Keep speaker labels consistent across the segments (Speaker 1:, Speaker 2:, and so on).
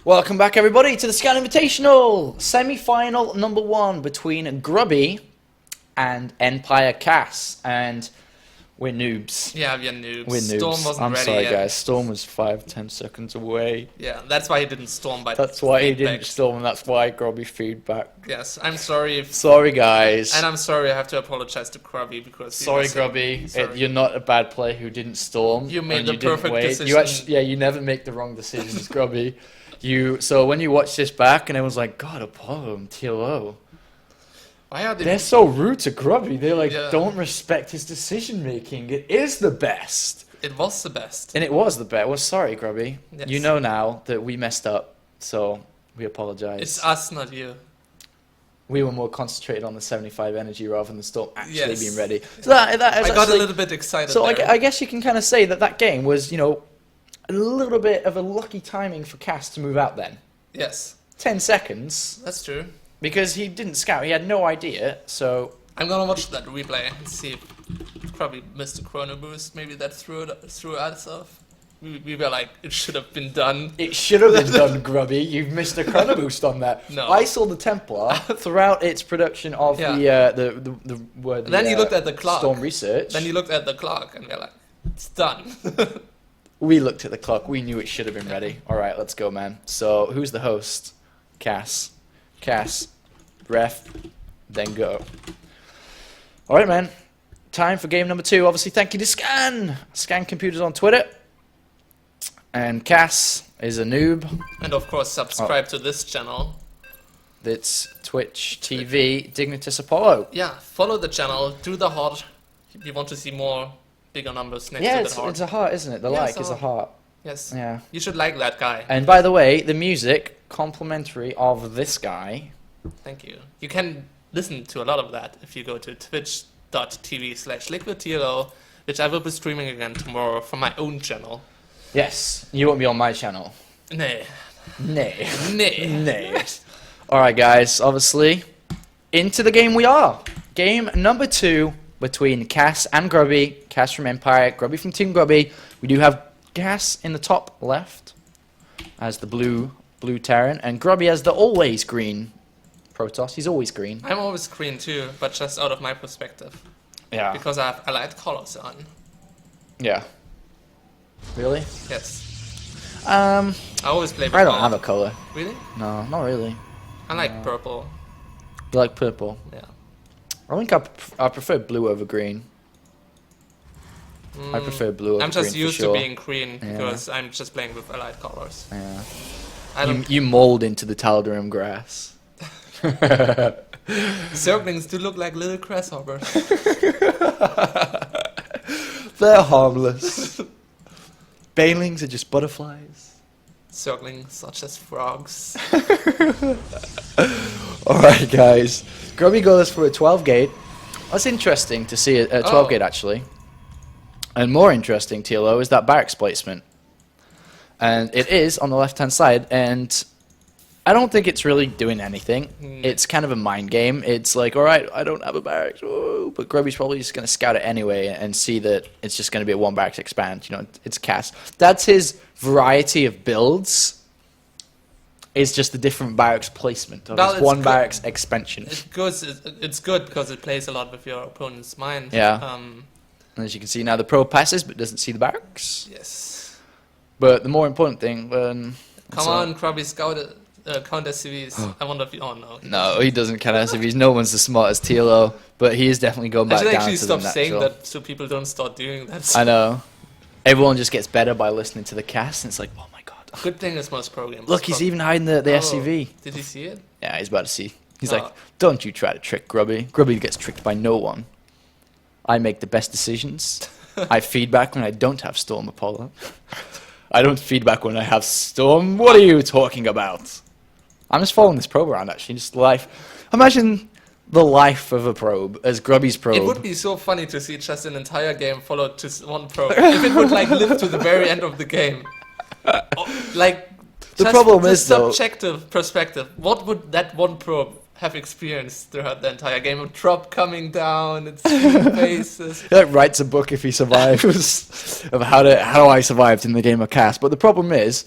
Speaker 1: Welcome back, everybody, to the Scan Invitational semi-final number 1 between Grubby and Empire Cass, and we're noobs.
Speaker 2: Yeah, we're noobs.
Speaker 1: We're noobs.
Speaker 2: Storm wasn't
Speaker 1: I'm
Speaker 2: ready
Speaker 1: sorry,
Speaker 2: yet.
Speaker 1: guys. Storm was 5-10 seconds away.
Speaker 2: Yeah, that's why he didn't storm. By
Speaker 1: That's why he
Speaker 2: feedback.
Speaker 1: didn't storm, and that's why Grubby feedback.
Speaker 2: Yes, I'm sorry if.
Speaker 1: Sorry, guys.
Speaker 2: And I'm sorry I have to apologize to Grubby because. he
Speaker 1: Sorry,
Speaker 2: was,
Speaker 1: Grubby.
Speaker 2: sorry.
Speaker 1: You're not a bad player who didn't storm.
Speaker 2: You made
Speaker 1: and
Speaker 2: the
Speaker 1: you didn't
Speaker 2: perfect
Speaker 1: wait.
Speaker 2: decision.
Speaker 1: You actually, you never make the wrong decisions, Grubby. So when you watch this back, and everyone's like, God, Apollo and TLO.
Speaker 2: Why are they?
Speaker 1: They're so rude to Grubby. They don't respect his decision making. It is the best.
Speaker 2: It was the best.
Speaker 1: And it was the best. Well, sorry, Grubby.
Speaker 2: Yes.
Speaker 1: You know now that we messed up, so we apologize.
Speaker 2: It's us, not you.
Speaker 1: We were more concentrated on the 75 energy rather than the Storm actually being ready. So
Speaker 2: I got a little bit excited.
Speaker 1: So
Speaker 2: there.
Speaker 1: I guess you can kind of say that game was, a little bit of a lucky timing for Cass to move out then.
Speaker 2: Yes.
Speaker 1: 10 seconds.
Speaker 2: That's true.
Speaker 1: Because he didn't scout. He had no idea, so...
Speaker 2: I'm gonna watch that replay and see if probably missed a chrono boost. Maybe that threw us off. We were like, it should have been done.
Speaker 1: It should have been done, Grubby. You've missed a chrono boost on that.
Speaker 2: No.
Speaker 1: I saw the Templar throughout its production of
Speaker 2: Yeah.
Speaker 1: Then
Speaker 2: you looked at the clock.
Speaker 1: Storm Research.
Speaker 2: Then you looked at the clock and we're like, it's done.
Speaker 1: We looked at the clock. We knew it should have been ready. All right, let's go, man. So who's the host? Cass. Ref. Then go. All right, man. Time for game number 2. Obviously, thank you to Scan Computers on Twitter. And Cass is a noob.
Speaker 2: And of course, subscribe to this channel.
Speaker 1: It's Twitch TV Dignitas Apollo.
Speaker 2: Yeah, follow the channel, do the heart. If you want to see more bigger numbers next to the heart.
Speaker 1: It's a heart, isn't it? The like is a heart.
Speaker 2: Yes.
Speaker 1: Yeah.
Speaker 2: You should like that guy.
Speaker 1: And by the way, the music, complimentary of this guy.
Speaker 2: Thank you. You can listen to a lot of that if you go to twitch.tv/liquidtlo, which I will be streaming again tomorrow from my own channel.
Speaker 1: Yes, you won't be on my channel.
Speaker 2: Nay.
Speaker 1: Alright, guys, obviously, into the game we are. Game number 2 between Cass and Grubby. Cass from Empire, Grubby from Team Grubby. We do have Cass in the top left as the blue Terran, and Grubby as the always green Protoss. He's always green.
Speaker 2: I'm always green too, but just out of my perspective.
Speaker 1: Yeah.
Speaker 2: Because I have allied colors on.
Speaker 1: Yeah. Really?
Speaker 2: Yes.
Speaker 1: I
Speaker 2: I always play with
Speaker 1: don't
Speaker 2: all.
Speaker 1: have a color.
Speaker 2: Really?
Speaker 1: No, not really.
Speaker 2: I like purple.
Speaker 1: You like purple?
Speaker 2: Yeah.
Speaker 1: I think I prefer blue over green. I prefer blue over
Speaker 2: I'm
Speaker 1: green
Speaker 2: just
Speaker 1: for
Speaker 2: used
Speaker 1: sure.
Speaker 2: to being green because I'm just playing with allied colors.
Speaker 1: Yeah.
Speaker 2: I don't.
Speaker 1: You mold into the Tal'Darim grass.
Speaker 2: Zerglings do look like little grasshoppers.
Speaker 1: They're harmless. Banelings are just butterflies.
Speaker 2: Zerglings such as frogs.
Speaker 1: Alright, guys. Grubby goes for a 12 gate. That's interesting to see a 12 gate, actually. And more interesting, TLO, is that barracks placement. And it is on the left-hand side, and I don't think it's really doing anything. It's kind of a mind game. It's like, alright, I don't have a barracks, whoa, but Grubby's probably just going to scout it anyway and see that it's just going to be a one barracks expand. It's Cass. That's his variety of builds. It's just a different barracks placement of his one barracks expansion.
Speaker 2: It's good because it plays a lot with your opponent's mind.
Speaker 1: Yeah. And as you can see now, the pro passes but doesn't see the barracks.
Speaker 2: Yes.
Speaker 1: But the more important thing,
Speaker 2: Come on, Grubby, scout it. Counter CVs. I wonder if you. Oh no.
Speaker 1: No, he doesn't count SCVs. No one's as smart as TLO, but he is definitely going back
Speaker 2: I should
Speaker 1: down
Speaker 2: actually
Speaker 1: to
Speaker 2: stop
Speaker 1: the
Speaker 2: saying
Speaker 1: natural.
Speaker 2: that so people don't start doing that.
Speaker 1: I know. Everyone just gets better by listening to the cast, and it's like, oh my god.
Speaker 2: Good thing is most programs.
Speaker 1: Look, he's even hiding the SCV.
Speaker 2: Did he see it?
Speaker 1: Yeah, he's about to see. He's like, don't you try to trick Grubby. Grubby gets tricked by no one. I make the best decisions. I feedback when I don't have Storm Apollo. I don't feedback when I have Storm. What are you talking about? I'm just following this probe around, actually. Just life. Imagine the life of a probe as Grubby's probe.
Speaker 2: It would be so funny to see just an entire game followed to one probe. If it would live to the very end of the game.
Speaker 1: The problem is, though,
Speaker 2: subjective perspective. What would that one probe have experienced throughout the entire game? A drop coming down, its faces.
Speaker 1: He writes a book if he survives of how I survived in the game of Cass. But the problem is,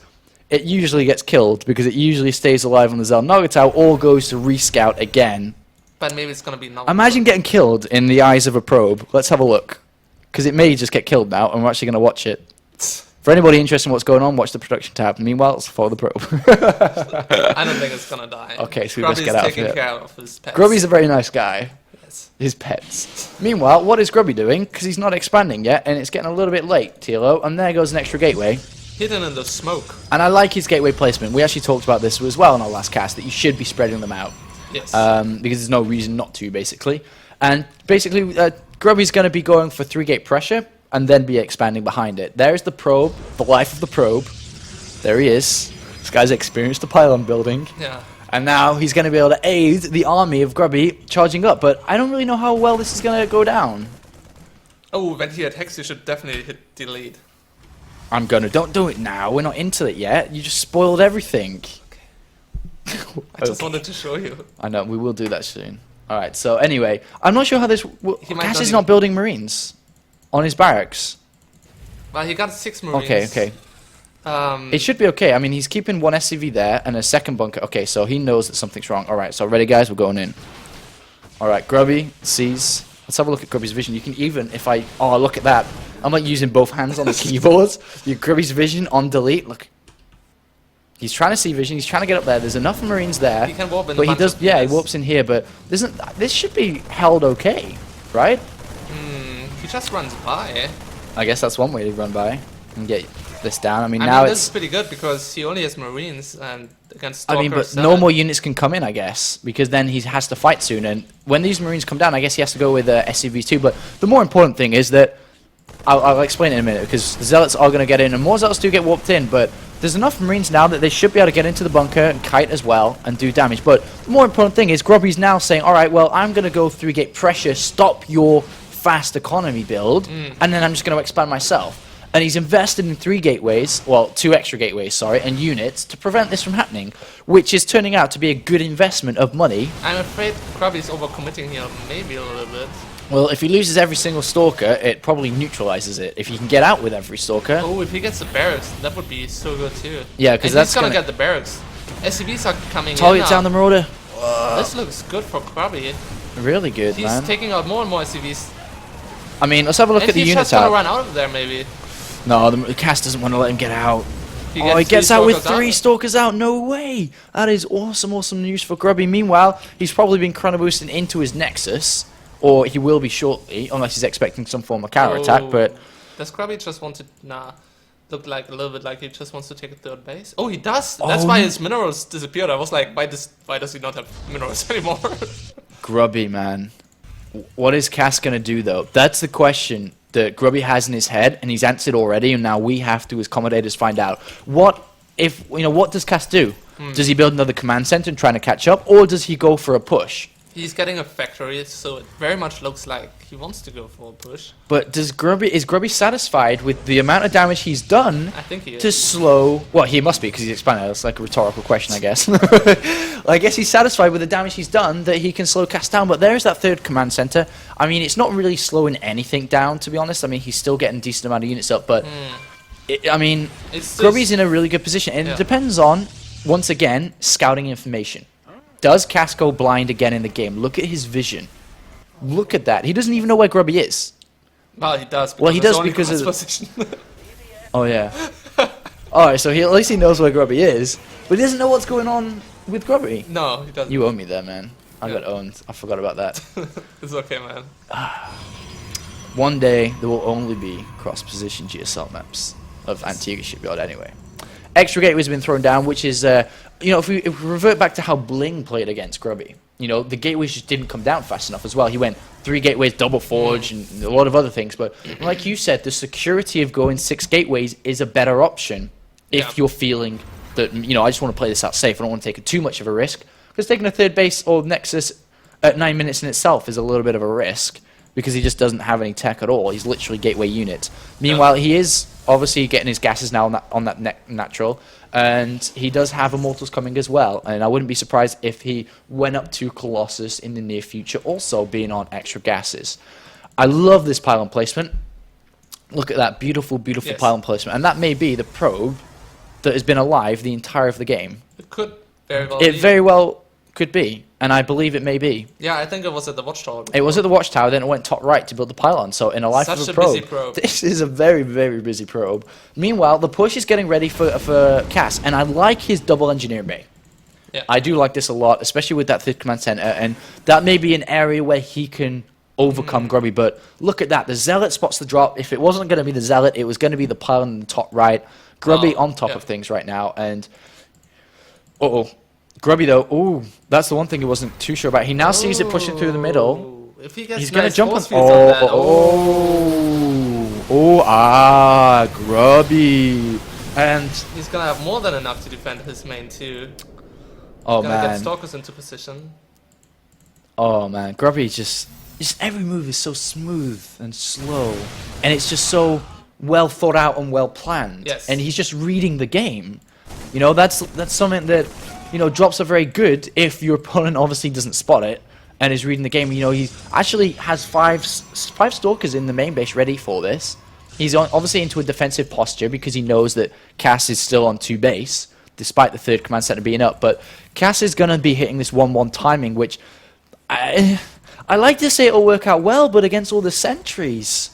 Speaker 1: it usually gets killed because it usually stays alive on the Zel Nogatow or goes to rescout again.
Speaker 2: But maybe it's gonna be Nogatow.
Speaker 1: Imagine getting killed in the eyes of a probe. Let's have a look. Because it may just get killed now, and we're actually going to watch it. For anybody interested in what's going on, watch the production tab. Meanwhile, let's follow the probe.
Speaker 2: I don't think it's gonna die.
Speaker 1: Okay, so we
Speaker 2: Grubby's
Speaker 1: just get out of
Speaker 2: taking
Speaker 1: here.
Speaker 2: care of his pets.
Speaker 1: Grubby's a very nice guy.
Speaker 2: Yes.
Speaker 1: His pets. Meanwhile, what is Grubby doing? Because he's not expanding yet, and it's getting a little bit late, TLO. And there goes an extra gateway.
Speaker 2: Hidden in the smoke.
Speaker 1: And I like his gateway placement. We actually talked about this as well in our last cast, that you should be spreading them out.
Speaker 2: Yes.
Speaker 1: Because there's no reason not to, basically. And basically, Grubby's going to be going for 3-gate pressure, and then be expanding behind it. There's the probe, the life of the probe. There he is. This guy's experienced the pylon building.
Speaker 2: Yeah.
Speaker 1: And now he's going to be able to aid the army of Grubby charging up. But I don't really know how well this is going to go down.
Speaker 2: Oh, when he attacks, you should definitely hit delete.
Speaker 1: I'm going to. Don't do it now. We're not into it yet. You just spoiled everything.
Speaker 2: I just wanted to show you.
Speaker 1: I know. We will do that soon. All right. So anyway, I'm not sure how this... Cass is not building Marines on his barracks.
Speaker 2: Well, he got 6 Marines.
Speaker 1: Okay. It should be okay. I mean, he's keeping 1 SCV there and a second bunker. Okay, so he knows that something's wrong. All right, so ready, guys? We're going in. All right, Grubby sees. Let's have a look at Grubby's vision. You can even, if I... Oh, look at that. I'm like using both hands on the keyboard. Your Grubby's vision on delete. Look. He's trying to see vision. He's trying to get up there. There's enough Marines there.
Speaker 2: He can warp in.
Speaker 1: But he does... Yeah, he warps in here, but this should be held okay, right?
Speaker 2: He just runs by.
Speaker 1: I guess that's one way to run by and get this down. I mean,
Speaker 2: this
Speaker 1: it's...
Speaker 2: is pretty good because he only has Marines and against
Speaker 1: I
Speaker 2: Stalker
Speaker 1: mean, but
Speaker 2: 7.
Speaker 1: no more units can come in, I guess, because then he has to fight soon. And when these Marines come down, I guess he has to go with SCVs too. But the more important thing is that I'll explain it in a minute, because the Zealots are going to get in, and more Zealots do get warped in. But there's enough Marines now that they should be able to get into the bunker and kite as well and do damage. But the more important thing is Grubby's now saying, all right, well, I'm going to go 3-gate pressure, stop your fast economy build, and then I'm just going to expand myself. And he's invested in 3 gateways, well, 2 extra gateways, sorry, and units to prevent this from happening, which is turning out to be a good investment of money.
Speaker 2: I'm afraid Grubby's overcommitting here, maybe a little bit.
Speaker 1: Well, if he loses every single Stalker, it probably neutralizes it. If he can get out with every Stalker...
Speaker 2: Oh, if he gets the barracks, that would be so good too.
Speaker 1: Yeah, because that's
Speaker 2: he's gonna get the barracks. SCVs are coming in
Speaker 1: target
Speaker 2: now.
Speaker 1: down the Marauder.
Speaker 2: This looks good for Grubby.
Speaker 1: Really good,
Speaker 2: He's
Speaker 1: man.
Speaker 2: taking out more and more SCVs.
Speaker 1: I mean, let's have a look at the unit
Speaker 2: he's just gonna
Speaker 1: tab.
Speaker 2: run out of there, maybe.
Speaker 1: No, the Cass doesn't want to let him get out. He
Speaker 2: gets
Speaker 1: gets
Speaker 2: 3
Speaker 1: out with
Speaker 2: Stalkers
Speaker 1: 3 Stalkers out. No way. That is awesome news for Grubby. Meanwhile, he's probably been chrono boosting into his Nexus, or he will be shortly, unless he's expecting some form of counter attack. But
Speaker 2: does Grubby just want to? Nah, looked like a little bit like he just wants to take a 3rd base. Oh, he does. That's why his minerals disappeared. I was like, why does he not have minerals anymore?
Speaker 1: Grubby, man. What is Cass gonna do though? That's the question that Grubby has in his head, and he's answered already. And now we have to, as commentators, find out what does Cass do? Does he build another command center and trying to catch up, or does he go for a push?
Speaker 2: He's getting a factory, so it very much looks like he wants to go for a push.
Speaker 1: But is Grubby satisfied with the amount of damage he's done
Speaker 2: I think he is.
Speaker 1: to slow... Well, he must be, because he's expanded. That's like a rhetorical question, I guess. I guess he's satisfied with the damage he's done that he can slow Cass down. But there's that 3rd command center. I mean, it's not really slowing anything down, to be honest. I mean, he's still getting a decent amount of units up. But, Grubby's in a really good position. And it depends on, once again, scouting information. Does Cass go blind again in the game? Look at his vision. Look at that. He doesn't even know where Grubby is.
Speaker 2: Well, he does.
Speaker 1: Well, he does because of...
Speaker 2: Position.
Speaker 1: Oh, yeah. Alright, so at least he knows where Grubby is, but he doesn't know what's going on with Grubby.
Speaker 2: No, he doesn't.
Speaker 1: You owe me there, man. I got owned. I forgot about that.
Speaker 2: It's okay, man.
Speaker 1: One day, there will only be cross-position GSL maps of Antigua Shipyard anyway. Extra gateway's been thrown down, which is... if we revert back to how Bling played against Grubby, the gateways just didn't come down fast enough as well. He went 3 gateways, double forge, and a lot of other things. But like you said, the security of going 6 gateways is a better option if you're feeling that, I just want to play this out safe. I don't want to take too much of a risk. Because taking a 3rd base or Nexus at 9 minutes in itself is a little bit of a risk, because he just doesn't have any tech at all. He's literally gateway unit. Meanwhile, he is obviously getting his gases now on that natural, and he does have Immortals coming as well. And I wouldn't be surprised if he went up to Colossus in the near future, also being on extra gases. I love this pylon placement. Look at that beautiful, beautiful pylon placement, and that may be the probe that has been alive the entire of the game.
Speaker 2: It could very well
Speaker 1: It
Speaker 2: be.
Speaker 1: very well could be, and I believe it may be.
Speaker 2: Yeah, I think it was at the Watchtower.
Speaker 1: It was at the Watchtower, then it went top right to build the pylon. So in a life
Speaker 2: Such
Speaker 1: of a
Speaker 2: a
Speaker 1: probe,
Speaker 2: busy probe.
Speaker 1: this is a very, very busy probe. Meanwhile, the push is getting ready for Cass, and I like his double engineer bay.
Speaker 2: Yeah.
Speaker 1: I do like this a lot, especially with that 3rd command center, and that may be an area where he can overcome Grubby. But look at that, the Zealot spots the drop. If it wasn't going to be the Zealot, it was going to be the pylon in the top right. Grubby on top of things right now, and Grubby though, that's the one thing he wasn't too sure about. He now sees it pushing through the middle.
Speaker 2: If he gets
Speaker 1: He's going to jump on.
Speaker 2: that,
Speaker 1: Grubby. And
Speaker 2: he's gonna have more than enough to defend his main too.
Speaker 1: oh
Speaker 2: Gonna get
Speaker 1: man,
Speaker 2: stalkers into position.
Speaker 1: oh man, Grubby just every move is so smooth and slow, and it's just so well thought out and well planned.
Speaker 2: Yes.
Speaker 1: And he's just reading the game. You know, that's something that, you know, drops are very good if your opponent obviously doesn't spot it and is reading the game. You know, he actually has five stalkers in the main base ready for this. He's obviously into a defensive posture because he knows that Cass is still on 2 base, despite the 3rd command center being up. But Cass is going to be hitting this 1-1 timing, which I like to say it'll work out well, but against all the sentries.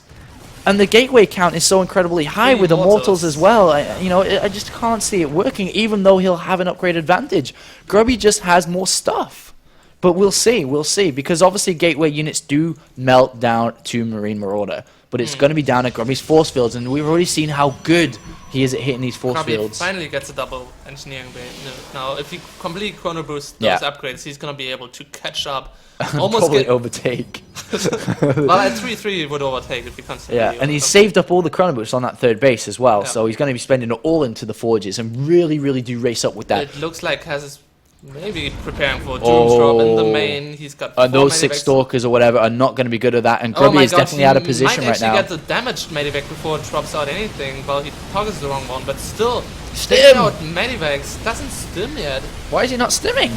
Speaker 1: And the gateway count is so incredibly high with Immortals as well. I just can't see it working, even though he'll have an upgrade advantage. Grubby just has more stuff. But we'll see, because obviously gateway units do melt down to Marine Marauder. But it's going to be down at Grubby's force fields, and we've already seen how good he is at hitting these force
Speaker 2: Grubby
Speaker 1: fields.
Speaker 2: finally gets a double engineering bay. Now, if he completely chrono boosts those upgrades, he's gonna be able to catch up. Almost
Speaker 1: Probably overtake.
Speaker 2: Well, at 3-3 he would overtake if he constantly.
Speaker 1: Yeah, and he's saved up all the chrono boosts on that 3rd base as well, so he's going to be spending it all into the forges and really, really do race up with that.
Speaker 2: It looks like Kaz is maybe preparing for a Doom's Drop in the main. He's got
Speaker 1: and those 6 stalkers or whatever are not going to be good at that, and Grubby is definitely out of position right now.
Speaker 2: He might actually get the damaged Medivac before it drops out anything. Well, he targets the wrong one, but still,
Speaker 1: Stim!
Speaker 2: out Medivacs doesn't stim yet.
Speaker 1: Why is he not stimming?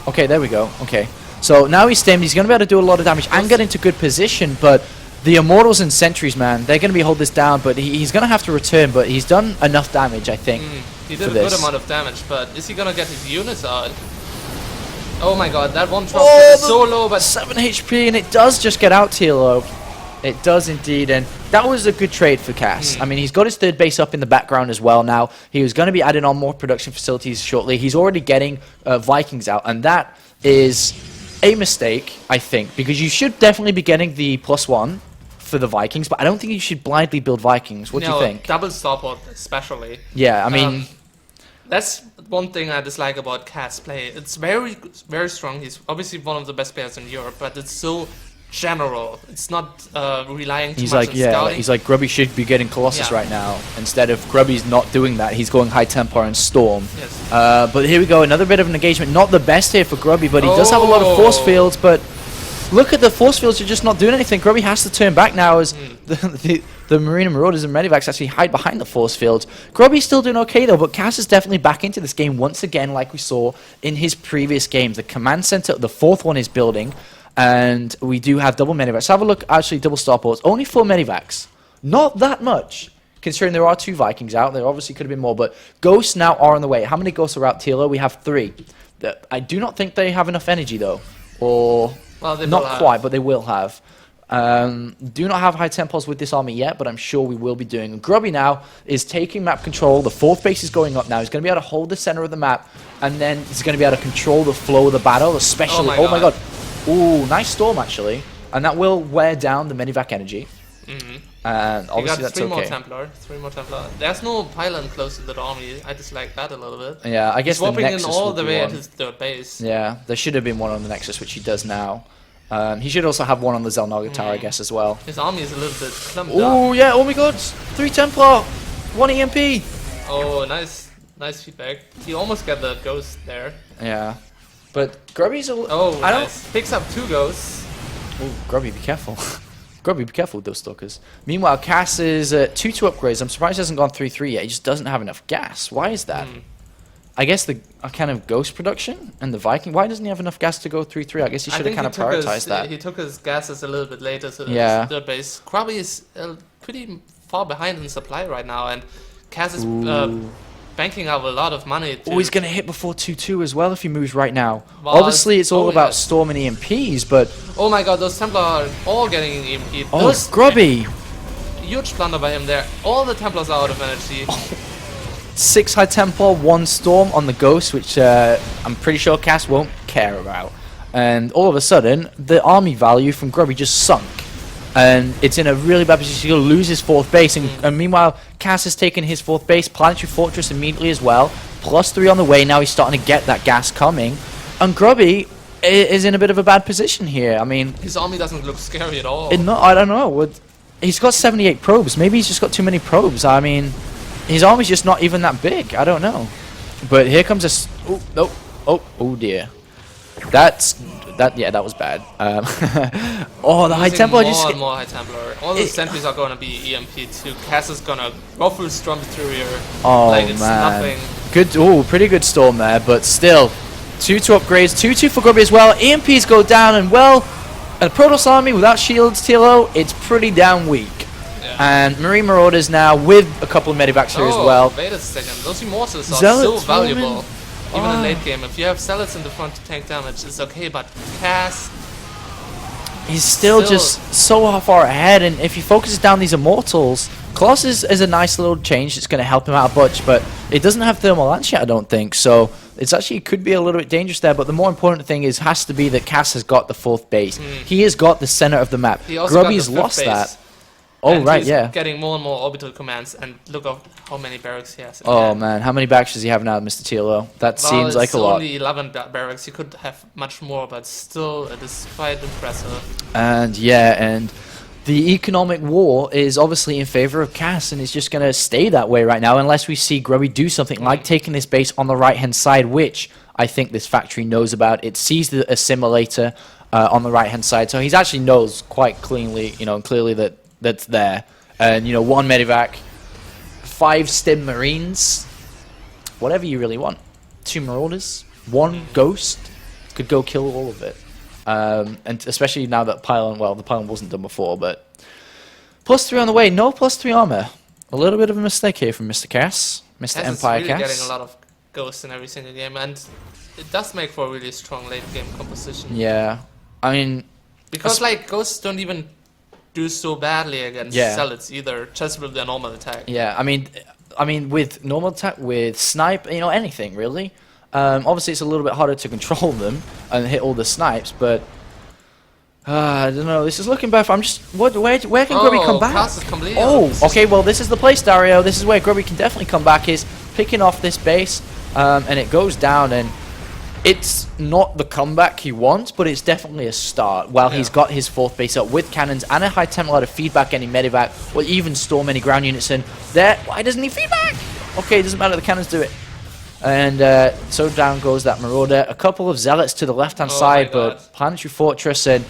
Speaker 1: Okay, there we go. Okay. So now he's stimmed, he's going to be able to do a lot of damage and get into good position, but the Immortals and Sentries, man, they're going to be hold this down, but he's going to have to return, but he's done enough damage, I think,
Speaker 2: He did a good amount of damage, but is he going to get his units out? Oh my god, that one drop is so low, but
Speaker 1: 7 HP, and it does just get out, Tilo. It does indeed, and that was a good trade for Cass. I mean, he's got his 3rd base up in the background as well now. He was going to be adding on more production facilities shortly. He's already getting Vikings out, and that is a mistake, I think, because you should definitely be getting the +1 for the Vikings, but I don't think you should blindly build Vikings. What do you think?
Speaker 2: Double starport especially.
Speaker 1: Yeah, I mean,
Speaker 2: that's one thing I dislike about Cass' play. It's very, very strong. He's obviously one of the best players in Europe, but it's so general. It's not relying too much on scouting.
Speaker 1: He's like, Grubby should be getting Colossus right now. Instead of Grubby's not doing that, he's going High Templar and Storm.
Speaker 2: Yes.
Speaker 1: But here we go, another bit of an engagement. Not the best here for Grubby, but he does have a lot of force fields, but look at the force fields are just not doing anything. Grubby has to turn back now as the Marine Marauders and Medivacs actually hide behind the force fields. Grubby's still doing okay though, but Cass is definitely back into this game once again like we saw in his previous games. The command center, the 4th one is building, and we do have double Medivacs. Have a look, actually double starports. Only 4 Medivacs. Not that much, considering there are 2 Vikings out. There obviously could have been more, but Ghosts now are on the way. How many Ghosts are out, Tilo? We have 3. I do not think they have enough energy though, or...
Speaker 2: Well, they
Speaker 1: not quite, but they will have. Do not have High Templars with this army yet, but I'm sure we will be doing. And Grubby now is taking map control. The 4th base is going up now. He's going to be able to hold the center of the map, and then he's going to be able to control the flow of the battle, especially... Oh my god. Ooh, nice storm, actually. And that will wear down the Medivac energy. And obviously that's okay.
Speaker 2: 3 more Templar. There's no pylon close to the army. I dislike that a little bit.
Speaker 1: Yeah, I guess the Nexus
Speaker 2: in all the way
Speaker 1: one.
Speaker 2: at his 3rd base.
Speaker 1: Yeah, there should have been one on the Nexus, which he does now. He should also have one on the Zelnaga Tower, I guess, as well.
Speaker 2: His army is a little bit clumped up.
Speaker 1: Oh, yeah, oh my god, 3 Templar, 1 EMP.
Speaker 2: Oh, nice feedback. He almost got the ghost there.
Speaker 1: Yeah, but Grubby's a...
Speaker 2: Picks up 2 ghosts.
Speaker 1: Oh, Grubby, be careful. Grubby, be careful with those stalkers. Meanwhile, Cass is 2-2 upgrades. I'm surprised he hasn't gone 3-3 yet. He just doesn't have enough gas. Why is that? I guess the kind of ghost production and the Viking. Why doesn't he have enough gas to go 3-3? I guess he should have kind of prioritized that.
Speaker 2: He took his gases a little bit later to the 3rd base. Grubby is pretty far behind in supply right now, and Cass is banking up a lot of money.
Speaker 1: Oh, he's going to hit before 2-2 as well if he moves right now.
Speaker 2: Well,
Speaker 1: Obviously, it's all about storming EMPs, but...
Speaker 2: Oh my god, those Templar are all getting EMP.
Speaker 1: Oh, Grubby!
Speaker 2: Huge blunder by him there. All the Templars are out of energy.
Speaker 1: 6 High Templar, 1 Storm on the Ghost, which I'm pretty sure Cass won't care about. And all of a sudden, the army value from Grubby just sunk. And it's in a really bad position. He'll lose his 4th base. And meanwhile, Cass has taken his 4th base, Planetary Fortress immediately as well. +3 on the way. Now he's starting to get that gas coming. And Grubby is in a bit of a bad position here. I mean...
Speaker 2: His army doesn't look scary at all.
Speaker 1: I don't know. He's got 78 probes. Maybe he's just got too many probes. I mean, his army's just not even that big. I don't know. But here comes a... Oh, no. Oh dear. Yeah, that was bad. Oh, the High Templar just...
Speaker 2: More and more High Templar. All the sentries are gonna be EMP too. Cass is gonna go through Storm Interior.
Speaker 1: Oh,
Speaker 2: like it's
Speaker 1: man.
Speaker 2: nothing.
Speaker 1: Good, pretty good Storm there, but still. 2-2 upgrades, 2-2 for Grubby as well. EMPs go down, and well, a Protoss army without shields, TLO, it's pretty damn weak. Yeah. And Marine Marauders now with a couple of medivacs here as well.
Speaker 2: Wait a second. Those Immortals are
Speaker 1: Zealots
Speaker 2: so valuable. Even in late game, if you have Zealots in the front to tank damage, it's okay, but Cass...
Speaker 1: He's still just so far ahead, and if he focuses down these Immortals, Colossus is a nice little change that's going to help him out a bunch, but it doesn't have Thermal Lance yet, I don't think, so it's actually could be a little bit dangerous there, but the more important thing has to be that Cass has got the 4th base. He has got the center of the map. Grubby's lost that. Oh, and right, he's
Speaker 2: getting more and more orbital commands, and look at how many barracks he has.
Speaker 1: Oh, man, how many barracks does he have now, Mr. TLO? That seems like a lot.
Speaker 2: Only 11 barracks. He could have much more, but still, it is quite impressive.
Speaker 1: And, yeah, and the economic war is obviously in favor of Cass, and it's just going to stay that way right now, unless we see Grubby do something like taking this base on the right-hand side, which I think this factory knows about. It sees the assimilator on the right-hand side, so he actually knows quite cleanly, and clearly that's there. And 1 medivac, 5 stim marines, whatever you really want. 2 marauders, 1 ghost could go kill all of it. And especially now that pylon, well, the pylon wasn't done before, but +3 on the way. No +3 armor. A little bit of a mistake here from Mr. Cass, Mr. Empire
Speaker 2: really
Speaker 1: Cass.
Speaker 2: Getting a lot of ghosts in every single game, and it does make for a really strong late game composition.
Speaker 1: Yeah, I mean,
Speaker 2: because like ghosts don't even do so badly against Zealots either, just with their normal attack.
Speaker 1: Yeah, I mean with normal attack, with snipe, anything really. Obviously, it's a little bit harder to control them and hit all the snipes, but I don't know. This is looking bad. I'm just where can Grubby come back? Okay. Well, this is the place, Dario. This is where Grubby can definitely come back. Is picking off this base, and it goes down, and it's not the comeback he wants, but it's definitely a start. While he's got his 4th base up with cannons and a High Templar to feed back any medivac, or even storm any ground units in. Why doesn't he feed back? Okay, it doesn't matter. The cannons do it. And so down goes that Marauder. A couple of Zealots to the left-hand side, but Planetary Fortress, and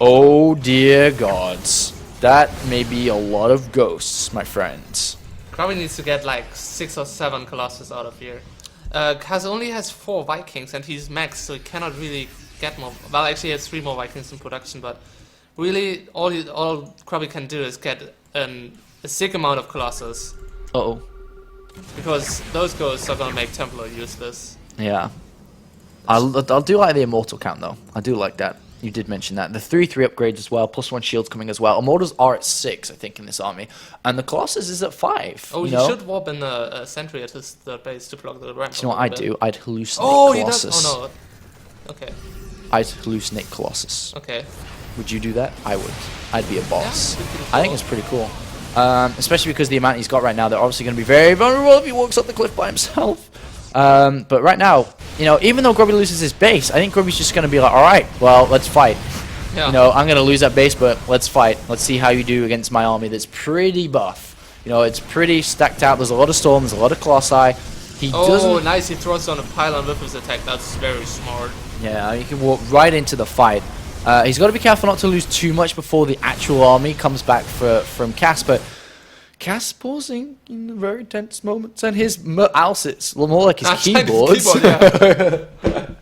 Speaker 1: oh dear gods, that may be a lot of ghosts, my friends.
Speaker 2: Grubby needs to get like 6 or 7 Colossus out of here. Cass only has 4 Vikings, and he's maxed, so he cannot really get more. Well, actually, he has 3 more Vikings in production, but really, all Grubby can do is get a sick amount of Colossus.
Speaker 1: Uh-oh.
Speaker 2: Because those ghosts are gonna make Templar useless.
Speaker 1: Yeah. I'll do like the Immortal count, though. I do like that. You did mention that. The 3/3 upgrades as well, +1 shields coming as well. Immortals are at 6, I think, in this army. And the Colossus is at 5.
Speaker 2: Oh, you should warp in a sentry at his base to block the ramp.
Speaker 1: Do you know what I'd do? I'd hallucinate Colossus.
Speaker 2: He does? Oh, no. Okay.
Speaker 1: I'd hallucinate Colossus.
Speaker 2: Okay.
Speaker 1: Would you do that? I would. I'd be a boss.
Speaker 2: Yeah, cool.
Speaker 1: I think it's pretty cool. Especially because the amount he's got right now, they're obviously going to be very vulnerable if he walks up the cliff by himself. But right now, even though Grubby loses his base, I think Grubby's just going to be like, alright, well, let's fight. Yeah. I'm going to lose that base, but let's fight. Let's see how you do against my army that's pretty buff. It's pretty stacked out. There's a lot of storms, a lot of colossi.
Speaker 2: Nice. He throws on a pylon with his attack. That's very smart.
Speaker 1: Yeah, he can walk right into the fight. He's got to be careful not to lose too much before the actual army comes back from Cass, but Cass pausing in the very tense moments, and his mouse sits more like his keyboard.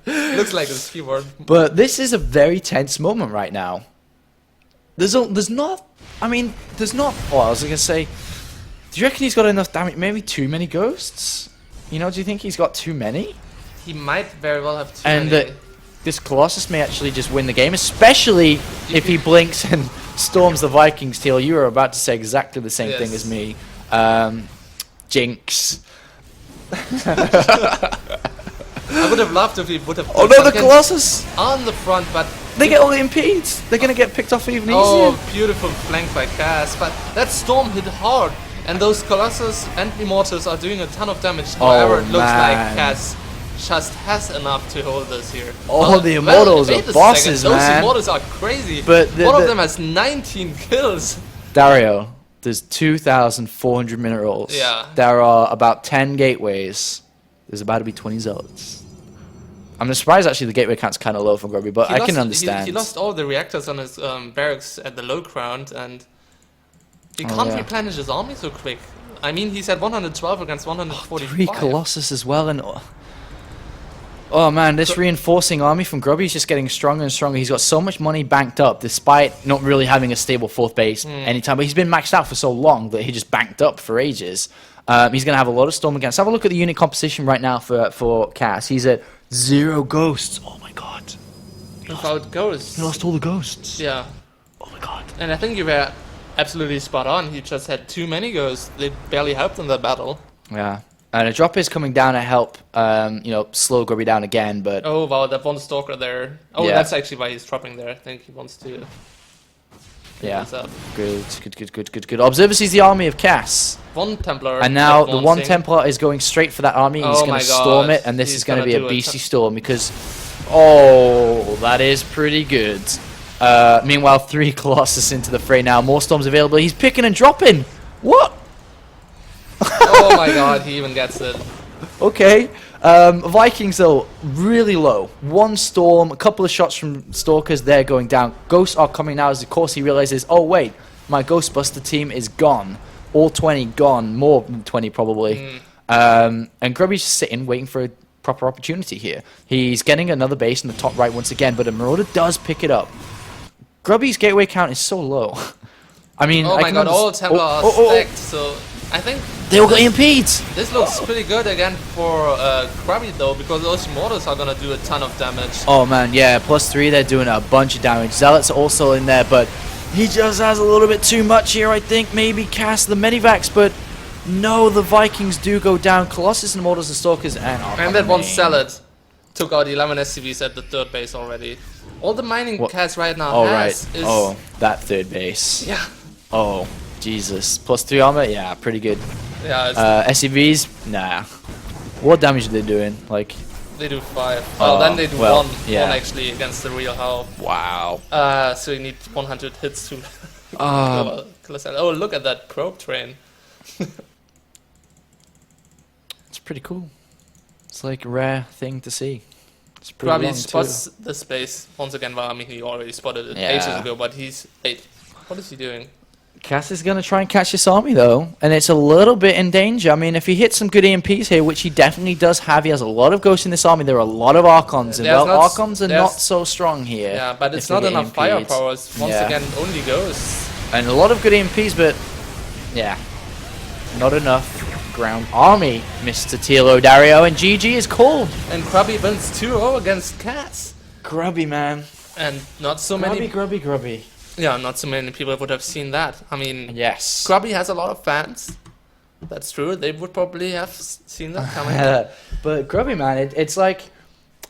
Speaker 2: Looks like his keyboard.
Speaker 1: But this is a very tense moment right now. There's not. Oh, I was gonna say. Do you reckon he's got enough damage? Maybe too many ghosts. You know, do you think he's got too many?
Speaker 2: He might very well have too
Speaker 1: And
Speaker 2: many.
Speaker 1: this Colossus may actually just win the game, especially if he blinks and storms the Vikings. Teal, you were about to say exactly the same thing as me. Jinx.
Speaker 2: I would have loved if he would have.
Speaker 1: Oh no, the Colossus!
Speaker 2: On the front, but
Speaker 1: They get all the impedes. They're gonna get picked off even easier.
Speaker 2: oh, beautiful flank by Cass. But that storm hit hard, and those Colossus and Immortals are doing a ton of damage. However, it looks like Cass just has enough to hold this here.
Speaker 1: Oh, the Immortals are bosses,
Speaker 2: Those
Speaker 1: man.
Speaker 2: Immortals are crazy.
Speaker 1: But
Speaker 2: one of them has 19 kills.
Speaker 1: Dario, there's 2,400 minerals.
Speaker 2: Yeah.
Speaker 1: There are about 10 gateways. There's about to be 20 zealots. I'm surprised actually the gateway count's kind of low for Grubby, but I can understand.
Speaker 2: He lost all the reactors on his barracks at the low ground, and he can't replenish his army so quick. I mean, he's at 112 against 145.
Speaker 1: 3 Colossus as well, and oh man, this reinforcing army from Grubby is just getting stronger and stronger. He's got so much money banked up, despite not really having a stable 4th base anytime. But he's been maxed out for so long that he just banked up for ages. He's going to have a lot of storm against. Have a look at the unit composition right now for Cass. He's at 0 ghosts. Oh my god.
Speaker 2: Without ghosts.
Speaker 1: He lost all the ghosts.
Speaker 2: Yeah.
Speaker 1: Oh my god.
Speaker 2: And I think you were absolutely spot on. He just had too many ghosts. They barely helped in the battle.
Speaker 1: Yeah. And a drop is coming down to help, slow Grubby down again, but...
Speaker 2: Oh, wow, that one Stalker there. Oh,
Speaker 1: Yeah.
Speaker 2: that's actually why he's dropping there. I think he wants to...
Speaker 1: Yeah. Good. Observer sees the army of Cass.
Speaker 2: One Templar.
Speaker 1: And now the one
Speaker 2: advancing.
Speaker 1: Templar is going straight for that army. He's
Speaker 2: Oh
Speaker 1: going
Speaker 2: my
Speaker 1: to storm
Speaker 2: God.
Speaker 1: it, and this
Speaker 2: He's
Speaker 1: is going to
Speaker 2: gonna
Speaker 1: be a
Speaker 2: do a
Speaker 1: beastly storm because... Oh, that is pretty good. Meanwhile, 3 Colossus into the fray now. More storms available. He's picking and dropping. What?
Speaker 2: Oh my god, he even gets it.
Speaker 1: Okay. Vikings, though, really low. 1 storm, a couple of shots from Stalkers. They're going down. Ghosts are coming now as, of course, he realizes, oh, wait, my Ghostbuster team is gone. All 20 gone. More than 20, probably. And Grubby's just sitting, waiting for a proper opportunity here. He's getting another base in the top right once again, but a Marauder does pick it up. Grubby's gateway count is so low. I mean,
Speaker 2: Oh
Speaker 1: I
Speaker 2: my
Speaker 1: can
Speaker 2: god, all
Speaker 1: understand.
Speaker 2: Templar are stacked, so I think
Speaker 1: They all got impedes.
Speaker 2: this looks pretty good again for Grubby though, because those Immortals are gonna do a ton of damage.
Speaker 1: Oh man, yeah, +3, they're doing a bunch of damage. Zealots are also in there, but he just has a little bit too much here, I think. Maybe cast the Medivacs, but no, the Vikings do go down. Colossus and Immortals and Stalkers
Speaker 2: And that one Zealot took out 11 SCVs at the 3rd base already. All the mining Cass right now has is...
Speaker 1: Oh, that 3rd base.
Speaker 2: Yeah.
Speaker 1: Oh, Jesus. +3 armor? Yeah, pretty good.
Speaker 2: Yeah, it's,
Speaker 1: SCVs? Nah. What damage are they doing? Like...
Speaker 2: they do 5. Well, then they do
Speaker 1: well,
Speaker 2: 1.
Speaker 1: yeah.
Speaker 2: 1 actually against the real hell.
Speaker 1: Wow.
Speaker 2: So you need 100 hits to kill a Zealot. Oh, look at that probe train.
Speaker 1: It's pretty cool. It's like a rare thing to see. It's pretty
Speaker 2: Grubby
Speaker 1: long
Speaker 2: spots
Speaker 1: too.
Speaker 2: the space once again. Well, I mean, he already spotted it
Speaker 1: Yeah.
Speaker 2: ages ago, but he's... Wait, what is he doing?
Speaker 1: Cass is going to try and catch this army, though, and it's a little bit in danger. I mean, if he hits some good EMPs here, which he definitely does have, he has a lot of ghosts in this army. There are a lot of Archons, and well, Archons are not so strong here.
Speaker 2: Yeah, but it's
Speaker 1: if they
Speaker 2: not
Speaker 1: get
Speaker 2: enough
Speaker 1: EMP'd.
Speaker 2: firepower. It's once again only ghosts.
Speaker 1: And a lot of good EMPs, but yeah, not enough ground army, Mr. Tilo Dario, and GG is called.
Speaker 2: And Grubby wins 2-0 against Cass.
Speaker 1: Grubby, man.
Speaker 2: And not so many...
Speaker 1: Grubby.
Speaker 2: Yeah, not so many people would have seen that. I mean,
Speaker 1: Yes.
Speaker 2: Grubby has a lot of fans. That's true. They would probably have seen that coming.
Speaker 1: But Grubby, man, it's like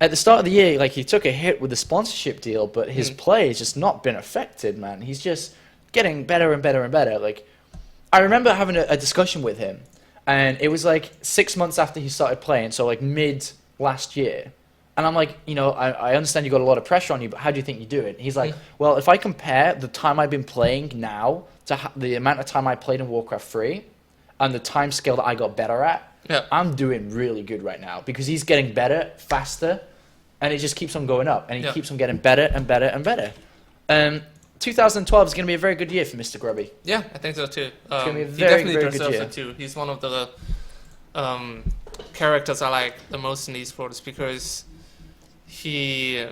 Speaker 1: at the start of the year, like he took a hit with the sponsorship deal, but his play has just not been affected, man. He's just getting better and better and better. Like I remember having a discussion with him, and it was like 6 months after he started playing, so like mid last year. And I'm like, I understand you got a lot of pressure on you, but how do you think you do it? He's like, well, if I compare the time I've been playing now to the amount of time I played in Warcraft 3 and the time scale that I got better at, I'm doing really good right now because he's getting better, faster, and it just keeps on going up, and he keeps on getting better and better and better. 2012 is going to be a very good year for Mr. Grubby.
Speaker 2: Yeah, I think so too.
Speaker 1: It's going to be a
Speaker 2: He
Speaker 1: very,
Speaker 2: definitely
Speaker 1: very good
Speaker 2: deserves
Speaker 1: year.
Speaker 2: it too. He's one of the characters I like the most in esports because he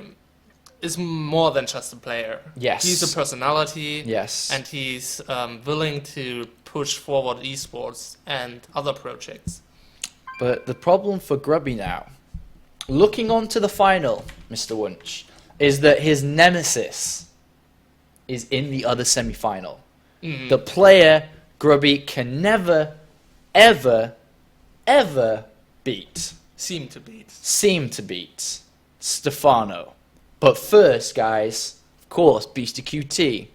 Speaker 2: is more than just a player.
Speaker 1: Yes.
Speaker 2: He's a personality.
Speaker 1: Yes.
Speaker 2: And he's willing to push forward esports and other projects.
Speaker 1: But the problem for Grubby now, looking on to the final, Mr. Wunsch, is that his nemesis is in the other semi-final. The player Grubby can never, ever, ever beat.
Speaker 2: Seem to beat.
Speaker 1: Stefano. But first, guys, of course, Beastie QT.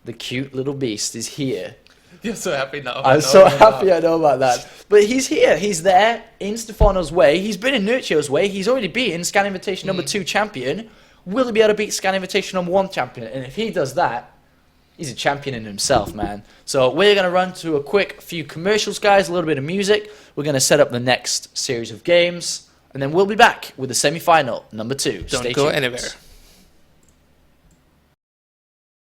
Speaker 1: The cute little beast is here.
Speaker 2: You're so happy now.
Speaker 1: I'm so happy I know about that. But he's here. He's there in Stefano's way. He's been in Nurcio's way. He's already beaten Scan Invitation number 2 champion. Will he be able to beat Scan Invitation number 1 champion? And if he does that, he's a champion in himself, man. So we're going to run to a quick few commercials, guys, a little bit of music. We're going to set up the next series of games. And then we'll be back with the semi-final, number 2.
Speaker 2: Don't go anywhere.